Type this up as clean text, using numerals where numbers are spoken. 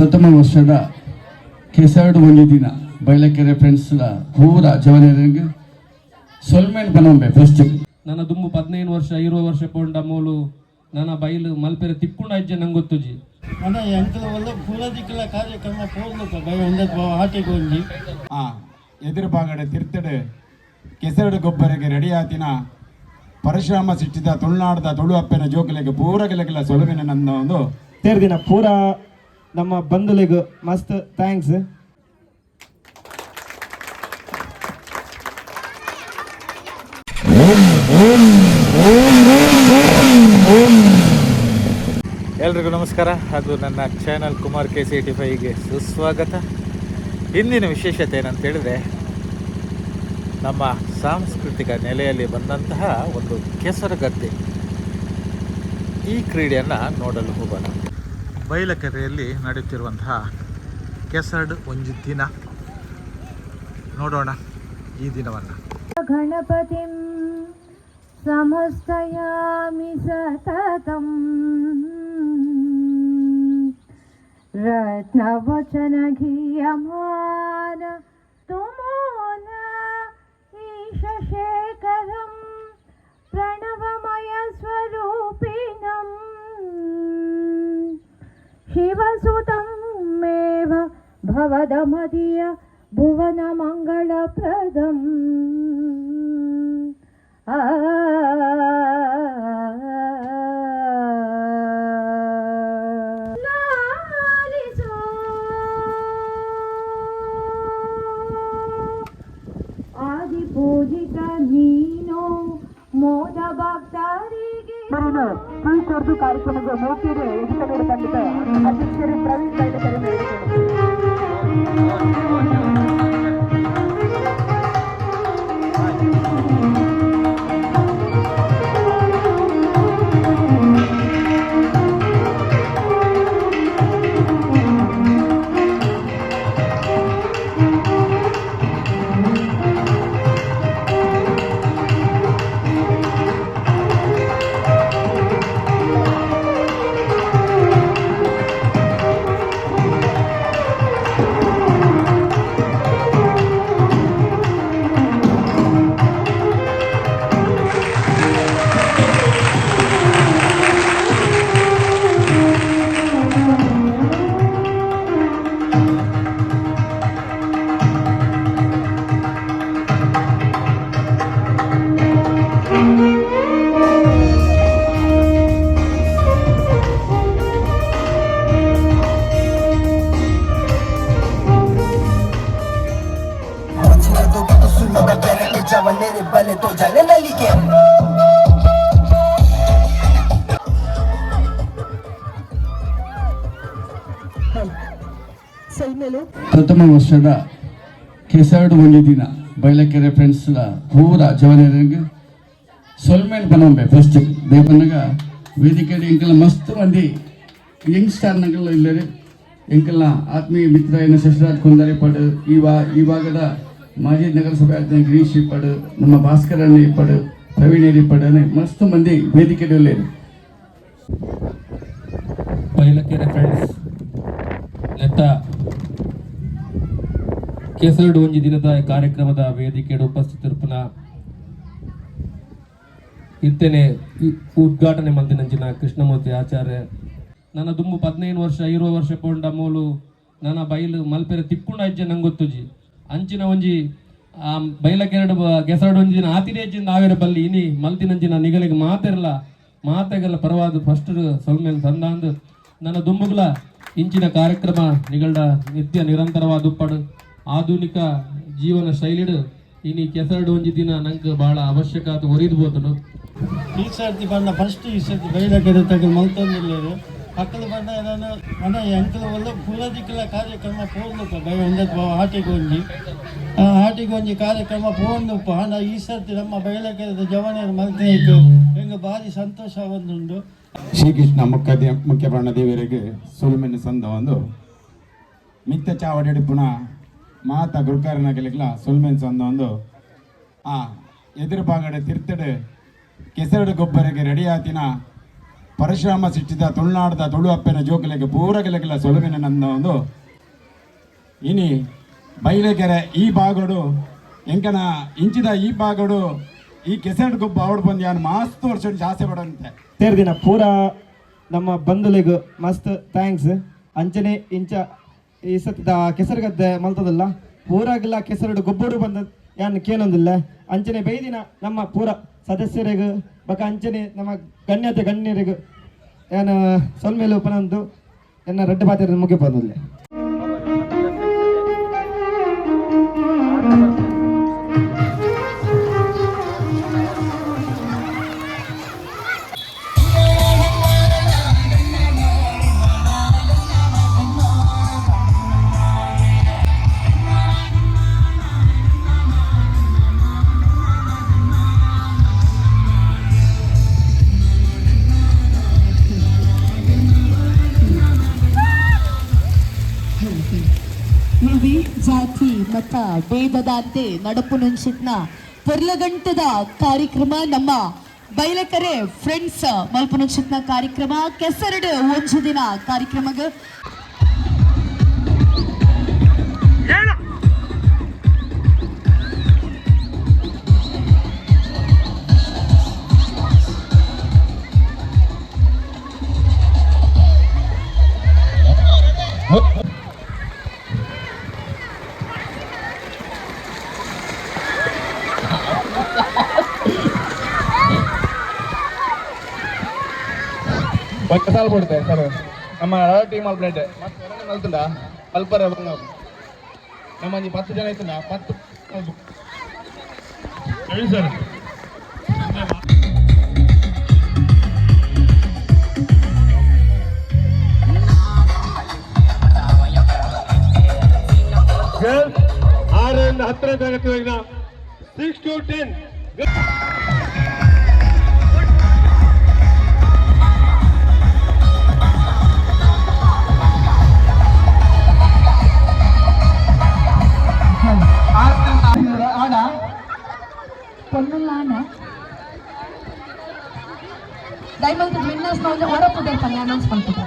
ಪ್ರಥಮ ವರ್ಷದ ಕೆಸರಡು ಒಂದು ದಿನ ಬಯಲಕೆರೆ ಫ್ರೆಂಡ್ಸ್ ಪೂರ ಜವನರಿಗೆ ಸೊಲ್ಮೇನ್ ಬನಂಬೆ ಫಸ್ಟ್ ನನ್ನ ದುಂಬು 15 ವರ್ಷ 20 ವರ್ಷ ಪೋಂಡ ಮೂಲು ನನ್ನ ಬೈಲು ಮಲ್ಪೆರೆ ತಿಕ್ಕುಂಡ ಅಜ್ಜೆ ನಂಗೆ ಗೊತ್ತುಜಿ ನನ್ನ ಎಂಕಲು ಒಳ್ಳೆ ಪೂರದಿಕ್ಕಲ ಕಾರ್ಯಕ್ರಮ ಪೋರ್ಲಕ ಬೈ ಒಂದಕ್ಕೆ ಆಟಿಗೆ ಒಂಜಿ ಎದುರು ಬಾಗಡೆ ತಿರ್ತಡೆ ಕೆಸರಡು ಗೊಬ್ಬರಕ್ಕೆ ರೆಡಿ ಆತಿನ ಪರಶುರಾಮ ಸಿಟ್ಟಿದ ತುಳುನಾಡದ ತುಳು ಅಪ್ಪನ ಜೋಕಲೆಗೆ ಪೂರ ಕೆಲಕೆಲ್ಲ ಸೊಲುವಿನ ನನ್ನ ಒಂದು ತೇರ್ದಿನ ಪೂರ ನಮ್ಮ ಬಂಧುಲಿಗೂ ಮಸ್ತ್ ಥ್ಯಾಂಕ್ಸ್. ಎಲ್ರಿಗೂ ನಮಸ್ಕಾರ. ಹಾಗೂ ನನ್ನ ಚಾನಲ್ ಕುಮಾರ್ KC85ಗೆ ಸುಸ್ವಾಗತ. ಇಂದಿನ ವಿಶೇಷತೆ ಏನಂತ ಹೇಳಿದ್ರೆ, ನಮ್ಮ ಸಾಂಸ್ಕೃತಿಕ ನೆಲೆಯಲ್ಲಿ ಬಂದಂತಹ ಒಂದು ಕೆಸರುಗದ್ದೆ ಈ ಕ್ರೀಡೆಯನ್ನು ನೋಡಲು ಹೋಗೋಣ. ಬಯಲಕೆರೆಯಲ್ಲಿ ನಡೆಯುತ್ತಿರುವಂತಹ ಕೆಸರಡು ಒಂದು ದಿನ ನೋಡೋಣ ಈ ದಿನವನ್ನು. ಗಣಪತಿಂ ಸಮಸ್ತಯಾಮಿ ಸತತಂ ರತ್ನವಚನ ಗೀಯಮಾನ ತುಮೋನ ಈಶಶೇಖರಂ ಪ್ರಣವಮಯ ಸ್ವರೂಪಿಣಂ ಶಿವಸುತಂ ಮೇವ ಭವದಮದಿಯ ಭುವನ ಮಂಗಳಪ್ರದಂ ಆದಿಪೂಜಿತ ನೀನು ಮೋದ ಭಕ್ತರಿಗೆ ಕುರಿತು ಕಾರ್ಯಕ್ರಮದ ಮೋಕೆಗೆ ಎಡಿಟರ್ ತಂಡದ ಅಧ್ಯಕ್ಷರು ಪ್ರವೀಣ್ ಕೈಲಕರೆ ಪ್ರಥಮ ವರ್ಷದ ಕೆಸರಡು ಒಂದು ದಿನ ಬಯಲಕೆರೆ ಫ್ರೆಂಡ್ಸ್ ಪೂರ ಜವನರಿಗೆ ಸೊಲ್ಮೇನ್ ಬನಂಬೆ ಫಸ್ಟ್ ದೇವನಾಗ ವೇದಿಕೆ ಎಂಕಲ್ಲ ಮಸ್ತ್ ಮಂದಿ ಯಂಗ್ಸ್ಟಾರ್ ನಗಲ್ಲ ಇಲ್ಲರಿ ಎಂಕಲ್ಲ ಆತ್ಮೀಯ ಮಿತ್ರ ಏನು ಶಶಿರಾಜ್ ಕುಂದಾರಿ ಪಡು ಈ ಭಾಗದ ಮಾಜಿ ನಗರಸಭೆ ಆಯ್ತು ಗಿರೀಶ್ ಪಡು ನಮ್ಮ ಭಾಸ್ಕರಣ್ಣ ಪಡು ಪ್ರವೀಣೇರಿ ಪಡು ಮಸ್ತ್ ಮಂದಿ ವೇದಿಕೆ ಬಯಲಕೆರೆ ಫ್ರೆಂಡ್ಸ್ ನೆತ್ತ ಕೆಸರಡು ಒಂಜಿ ದಿನದ ಕಾರ್ಯಕ್ರಮದ ವೇದಿಕೆಡು ಉಪಸ್ಥಿತರುಪುನ ಇತ್ತೇನೆ ಉದ್ಘಾಟನೆ ಮಂದಿನಂಚಿನ ಕೃಷ್ಣಮೂರ್ತಿ ಆಚಾರ್ಯ ನನ್ನ ದುಂಬು 15 ವರ್ಷ 20 ವರ್ಷ ಪೋಂಡ ಮೂಲು ನನ್ನ ಬೈಲು ಮಲ್ಪೆರೆ ತಿಕ್ಕುಂಡ ಅಜ್ಜೆ ನಂಗೆ ಗೊತ್ತುಜಿ ಅಂಚಿನ ಒಂಜಿ ಬಯಲಕೆರಡು ಕೆಸರಡು ಒಂಜಿ ದಿನ ಆತಿನೇ ಅಜ್ಜಿಂದ ಆವೇರೆ ಬಲ್ಲಿ ಇನಿ ಮಲ್ತಿನಂಚಿನ ನಿಗಲಿಗೆ ಮಾತೆಗೆಲ್ಲ ಪರವಾದ ಫಸ್ಟ್ ಸೊಲ್ಮೇಲೆ ತಂದಾಂದು ನನ್ನ ದುಂಬುಗಳ ಇಂಚಿನ ಕಾರ್ಯಕ್ರಮ ನಿಗಳ್ಡ ನಿತ್ಯ ನಿರಂತರವಾದ ಉಪ್ಪಡು ಆಧುನಿಕ ಜೀವನ ಶೈಲಿಡು ಇನಿ ಕೆಸರಡು ಒಂಜಿ ದಿನ ನಂಗೆ ಭಾಳ ಅವಶ್ಯಕತೆ ಒರಿದ್ಬೋದನು. ಈ ಸರ್ತಿ ಬಂದ ಫಸ್ಟ್ ಈ ಸರ್ತಿ ಬಯಲಕೆರೆ ತಗ ಮಲ್ತೊಂದಿಲ್ಲ ಅಕ್ಕಲು ಬಂದ ನಾನು ಮನ ಎಂಕಲು ಒಳ್ಳೆ ಪೂರದಿಕ್ಕಲ ಕಾರ್ಯಕ್ರಮ ಪೋರ್ಲಕ ಬೈ ಒಂದಕ್ಕೆ ಆಟಿಗೆ ಒಂಜಿ ಕಾರ್ಯಕ್ರಮ ಪೋರ್ನಪ್ಪ ಹಣ ಈ ಸರ್ತಿ ನಮ್ಮ ಬಯಲಕೆರೆದ ಜವನರು ಮಲ್ತೇಕು ಹೆಂಗೆ ಭಾರಿ ಸಂತೋಷ ಒಂದುಂಡು. ಶ್ರೀಕೃಷ್ಣ ಮುಖ್ಯ ಪ್ರಾಣ ದೇವರಿಗೆ ಸುಲುಮೆನ ಸಂದ ಒಂದು ಮಿತ್ತ ಚಾವಡಿ ಪುನಃ ಮಾತ ಗುರುಕಾರನ ಕೆಲಕಲ ಸುಲ್ಮೇನ್ ಸಂದ ಒಂದು ಎದುರು ಬಾಗಡೆ ತಿರ್ತಡೆ ಕೆಸರಡು ಗೊಬ್ಬರಕ್ಕೆ ರೆಡಿ ಆತಿನ ಪರಶುರಾಮ ಸಿಟ್ಟಿದ ತುಳುನಾಡದ ತುಳು ಅಪ್ಪನ ಜೋಕಲೆಗೆ ಪೂರಗಲೆಗೆಲ್ಲ ಸೊಲುವಿನ ನನ್ನ ಒಂದು ಇನಿ ಬೈಲೆಕೆರೆ ಈ ಭಾಗಡು ಎಂಕನ ಇಂಚಿದ ಈ ಭಾಗಡು ಈ ಕೆಸರು ಗೊಬ್ಬ ಅವಡು ಬಂದು ಯಾರು ಮಸ್ತ್ ವರ್ಷ ಆಸೆ ಪಡೋಂತೆ ಸೇರ್ದಿನ ಪೂರ ನಮ್ಮ ಬಂಧುಲಿಗೂ ಮಸ್ತ್ ಥ್ಯಾಂಕ್ಸ್. ಅಂಚನೆ ಇಂಚ ಈ ಸತಿದ ಕೆಸರು ಗದ್ದೆ ಮಲ್ತದಲ್ಲ ಪೂರಾಗಿಲ್ಲ ಕೆಸರು ಗೊಬ್ಬರು ಬಂದ ಯಾನ್ ಕೇನೊಂದಿಲ್ಲ. ಅಂಚನೆ ಬೈದಿನ ನಮ್ಮ ಪೂರ ಸದಸ್ಯರಿಗೂ ಬಕ ಅಂಚನೆ ನಮ್ಮ ಗಣ್ಯರಿಗೂ ಏನು ಸೊಲ್ಮೇಲೆ ಉಪನಂದು ಎನ್ನ ರೆಡ್ಡ ಪಾತ್ರ ಮುಗಿ ಬಂದಿಲ್ಲ. ಇವಿ ಜಾತಿ ಮತ ಭೇದದಾಂತೆ ನಡಪು ನುಂಚಿತ್ನ ಪೊರ್ಲಗಂಟದ ಕಾರ್ಯಕ್ರಮ ನಮ್ಮ ಬೈಲೆಕೆರೆ ಫ್ರೆಂಡ್ಸ್ ಮಲ್ಪು ನುಂಚಿತ್ನ ಕಾರ್ಯಕ್ರಮ ಕೆಸರಡು ಒಂಜು ದಿನ ಕಾರ್ಯಕ್ರಮಗ ಸಾಲ ಕೊಡ್ತೆ ಸರ್ ನಮ್ಮ ಟೀಮ್ ಅಲ್ಲಿ ಪ್ಲೇಟ್ ಮತ್ತೆ ಮಲ್ತುಂಡ ಅಲ್ಪರ ನಮ್ಮ 10 ಜನ ಆಯ್ತುಂಡ 10 ಸರ್ ಆರರಿಂದ 10ನೇ ತರಗತಿವರೆಗಿನ 6 to 10 பொண்ணுலான டைமண்ட் வின்னர்ஸ் வந்து ஓட போட்டு இருப்பாங்க அனௌன்ஸ் பண்ணிட்டு